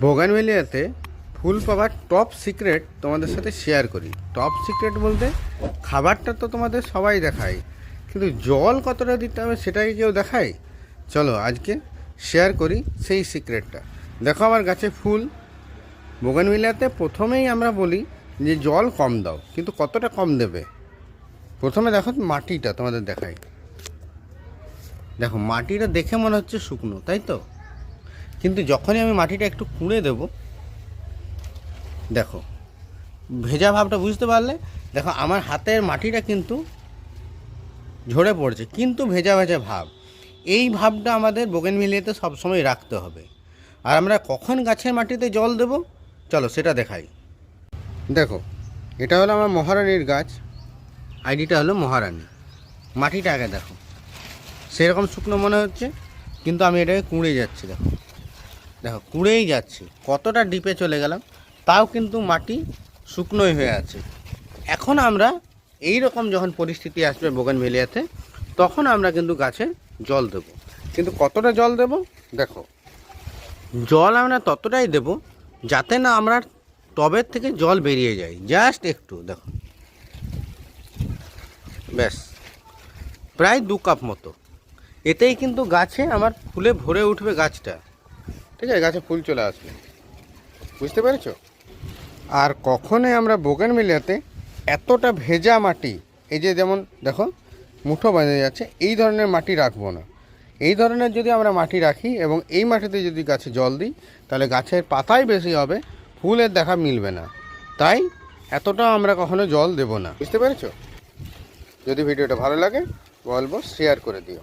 বোগানভেলিয়াতে ফুল পাওয়ার top secret তোমাদের সাথে share করি। টপ সিক্রেট বলতে খাবারটা তো তোমাদের সবাই দেখায়, কিন্তু জল কতটা দিতে হবে সেটাই কেউ দেখায়। চলো আজকে শেয়ার করি সেই সিক্রেটটা। দেখো আমার গাছে ফুল। বোগানভেলিয়াতে প্রথমেই আমরা বলি যে জল কম দাও, কিন্তু কতটা কম দেবে। প্রথমে দেখো মাটিটা তোমাদের দেখাই। দেখো মাটিটা দেখে মনে হচ্ছে শুকনো, তাই তো? কিন্তু যখনই আমি মাটিটা একটু কুঁড়ে দেব, দেখো ভেজা ভাবটা বুঝতে পারলে। দেখো আমার হাতের মাটিটা কিন্তু ঝরে পড়ছে, কিন্তু ভেজা ভেজা ভাব। এই ভাবটা আমাদের বোগানভেলিয়াতে সবসময় রাখতে হবে। আর আমরা কখন গাছের মাটিতে জল দেব, চলো সেটা দেখাই। দেখো এটা হলো আমার মহারানীর গাছ, আইডিটা হলো মহারানী। মাটিটা আগে দেখো, সেরকম শুকনো মনে হচ্ছে, কিন্তু আমি এটাকে কুঁড়ে যাচ্ছি। দেখো দেখো কুঁড়েই যাচ্ছি, কতটা ডিপে চলে গেলাম, তাও কিন্তু মাটি শুকনোই হয়ে আছে। এখন আমরা এই রকম যখন পরিস্থিতি আসবে বোগানভেলিয়াতে, তখন আমরা কিন্তু গাছে জল দেব। কিন্তু কতটা জল দেব, দেখো জল আমরা ততটাই দেব যাতে না আমরা টবের থেকে জল বেরিয়ে যায়, জাস্ট একটু। দেখো ব্যাস, প্রায় 2 কাপ মতো। এতেই কিন্তু গাছে আমার ফুলে ভরে উঠবে গাছটা, ঠিক আছে? গাছে ফুল চলে আসবে, বুঝতে পেরেছো? আর কখনোই আমরা বোগানভেলিয়াতে এতটা ভেজা মাটি, এই যে যেমন দেখো মুঠো বেঁধে যাচ্ছে, এই ধরনের মাটি রাখবো না। এই ধরনের যদি আমরা মাটি রাখি এবং এই মাটিতে যদি গাছে জল দিই, তাহলে গাছের পাতাই বেশি হবে, ফুলের দেখা মিলবে না। তাই এতটাও আমরা কখনো জল দেব না, বুঝতে পেরেছো? যদি ভিডিওটা ভালো লাগে বলবো শেয়ার করে দিও।